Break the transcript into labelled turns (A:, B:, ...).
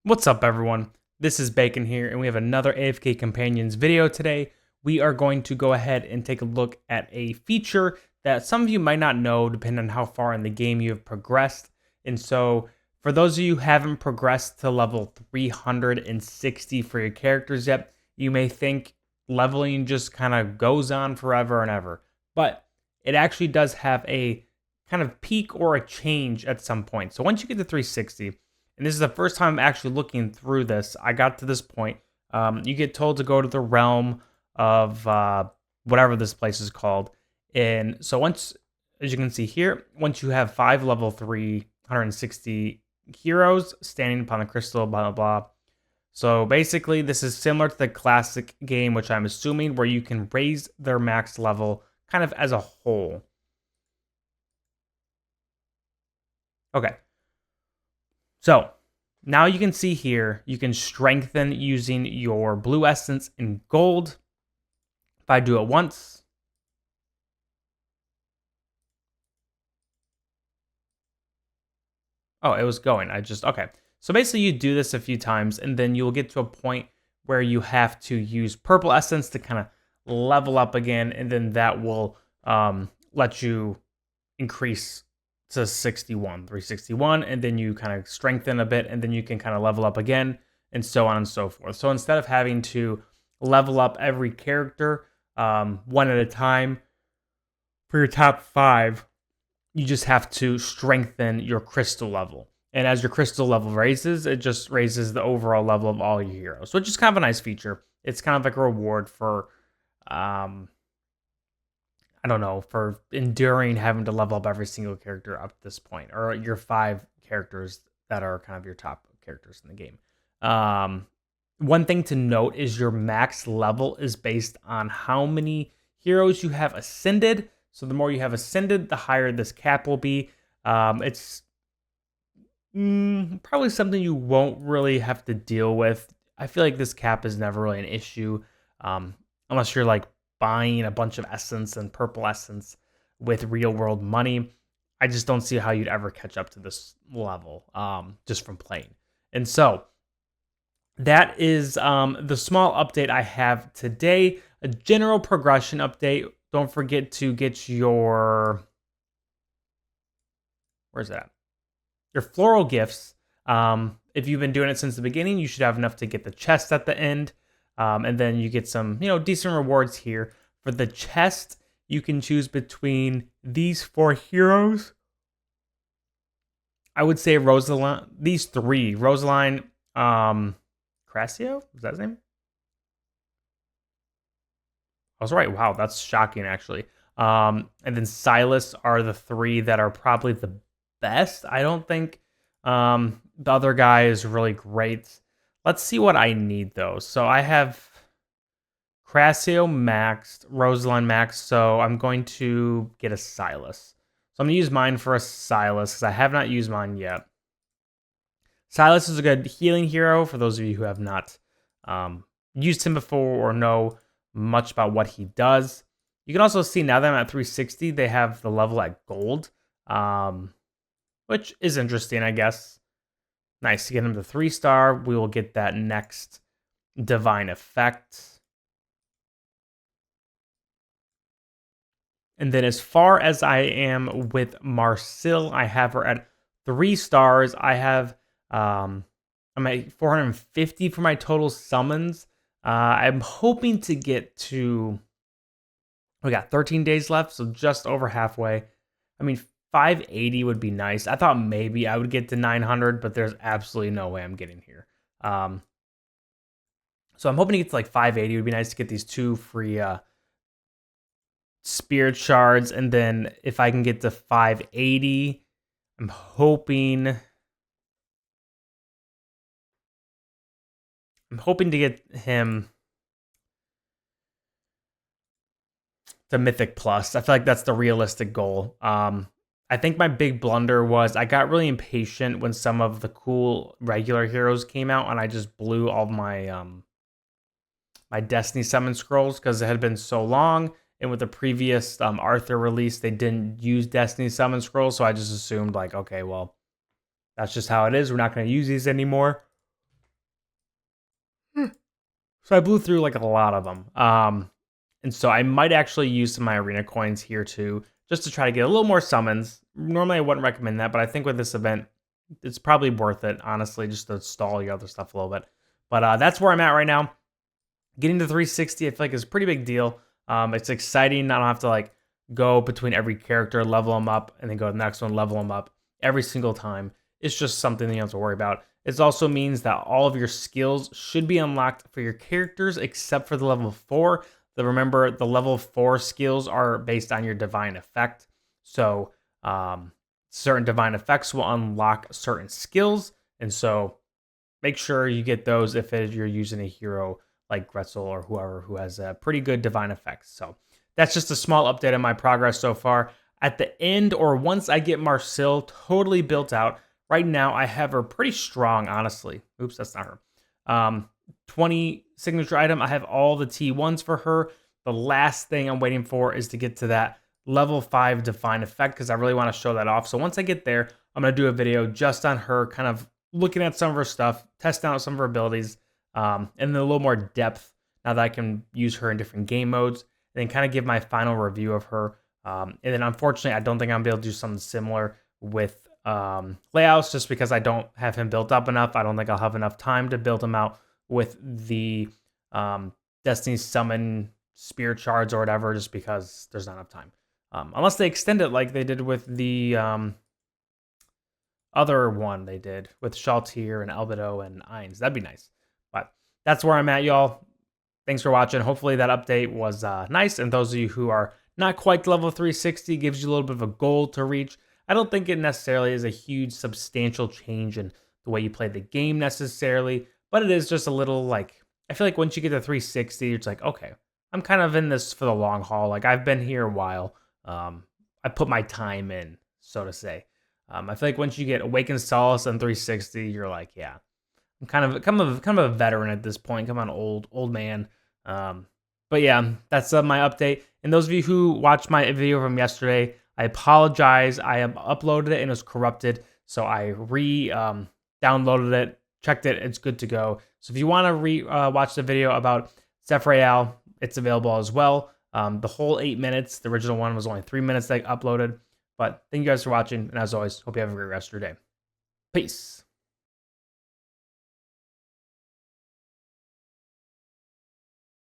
A: What's up, everyone? This is Bacon here, and we have another AFK Companions video today. We are going to go ahead and take a look at a feature that some of you might not know, depending on how far in the game you have progressed. And so, for those of you who haven't progressed to level 360 for your characters yet, you may think leveling just kind of goes on forever and ever. But it actually does have a kind of peak or a change at some point. So once you get to 360, and this is the first time I'm actually looking through this, I got to this point. You get told to go to the realm of whatever this place is called. And so once, as you can see here, once you have 5 level 360 heroes standing upon the crystal, blah, blah, blah. So basically, this is similar to the classic game, which I'm assuming, where you can raise their max level kind of as a whole. Okay. So now you can see here, you can strengthen using your blue essence and gold. If I do it once, oh, it was going. Okay. So basically you do this a few times and then you'll get to a point where you have to use purple essence to kind of level up again. And then that will let you increase to 361, and then you kind of strengthen a bit, and then you can kind of level up again, and so on and so forth. So instead of having to level up every character one at a time for your top 5, you just have to strengthen your crystal level. And as your crystal level raises, it just raises the overall level of all your heroes, which is kind of a nice feature. It's kind of like a reward for I don't know, for enduring having to level up every single character up to this point, or your 5 characters that are kind of your top characters in the game. One thing to note is your max level is based on how many heroes you have ascended. So the more you have ascended, the higher this cap will be. It's probably something you won't really have to deal with. I feel like this cap is never really an issue, unless you're like buying a bunch of essence and purple essence with real world money. I just don't see how you'd ever catch up to this level just from playing. And so that is the small update I have today. A general progression update. Don't forget to get your, where's that? Your floral gifts. If you've been doing it since the beginning, you should have enough to get the chest at the end. And then you get some, decent rewards here. For the chest, you can choose between these 4 heroes. I would say Rosaline, these 3. Rosaline, Crassio? Is that his name? I was right. Wow, that's shocking, actually. And then Silas are the 3 that are probably the best. I don't think the other guy is really great. Let's see what I need, though. So I have Crassio maxed, Rosaline maxed, so I'm going to get a Silas. So I'm going to use mine for a Silas, because I have not used mine yet. Silas is a good healing hero, for those of you who have not used him before or know much about what he does. You can also see, now that I'm at 360, they have the level at gold, which is interesting, I guess. Nice to get him to 3-star. We will get that next divine effect. And then as far as I am with Marcille, I have her at 3 stars. I have I'm at 450 for my total summons. I'm hoping to get to, we got 13 days left, so just over halfway. I mean, 580 would be nice. I thought maybe I would get to 900, but there's absolutely no way I'm getting here. So I'm hoping to get to like 580. It would be nice to get these 2 free spirit shards, and then if I can get to 580, I'm hoping to get him to Mythic Plus. I feel like that's the realistic goal. I think my big blunder was I got really impatient when some of the cool regular heroes came out, and I just blew all my my Destiny Summon Scrolls because it had been so long. And with the previous Arthur release, they didn't use Destiny Summon Scrolls, so I just assumed, like, okay, well, that's just how it is. We're not going to use these anymore. So I blew through like a lot of them. And so I might actually use some of my arena coins here too, just to try to get a little more summons. Normally I wouldn't recommend that, but I think with this event, it's probably worth it, honestly, just to stall your other stuff a little bit. But that's where I'm at right now. Getting to 360, I feel like is a pretty big deal. It's exciting. I don't have to like go between every character, level them up, and then go to the next one, level them up every single time. It's just something that you don't have to worry about. It also means that all of your skills should be unlocked for your characters except for the level 4. Remember, the level 4 skills are based on your divine effect. So certain divine effects will unlock certain skills. And so make sure you get those if you're using a hero like Gretzel or whoever who has a pretty good divine effects. So that's just a small update on my progress so far. At the end, or once I get Marcille totally built out, right now I have her pretty strong, honestly. Oops, that's not her. 20 signature item. I have all the T1s for her. The last thing I'm waiting for is to get to that level 5 divine effect because I really want to show that off. So once I get there, I'm going to do a video just on her, kind of looking at some of her stuff, testing out some of her abilities, and then a little more depth now that I can use her in different game modes, and then kind of give my final review of her. And then unfortunately, I don't think I'm going to be able to do something similar with layouts just because I don't have him built up enough. I don't think I'll have enough time to build him out with the Destiny Summon Spirit Shards or whatever, just because there's not enough time. Unless they extend it like they did with the other one they did with Shaltir and Albedo and Ainz. That'd be nice. But that's where I'm at, y'all. Thanks for watching. Hopefully that update was nice. And those of you who are not quite level 360, gives you a little bit of a goal to reach. I don't think it necessarily is a huge substantial change in the way you play the game necessarily, but it is just a little like, I feel like once you get to 360, it's like, okay, I'm kind of in this for the long haul. Like I've been here a while. I put my time in, so to say. I feel like once you get Awakened Solace on 360, you're like, yeah, I'm kind of a veteran at this point. Come on, old man. But yeah, that's my update. And those of you who watched my video from yesterday, I apologize. I have uploaded it and it was corrupted, so I downloaded it, checked it. It's good to go. So if you want to watch the video about Zephyrial, it's available as well. The whole 8 minutes. The original one was only 3 minutes that I uploaded. But thank you guys for watching, and as always, hope you have a great rest of your day. Peace.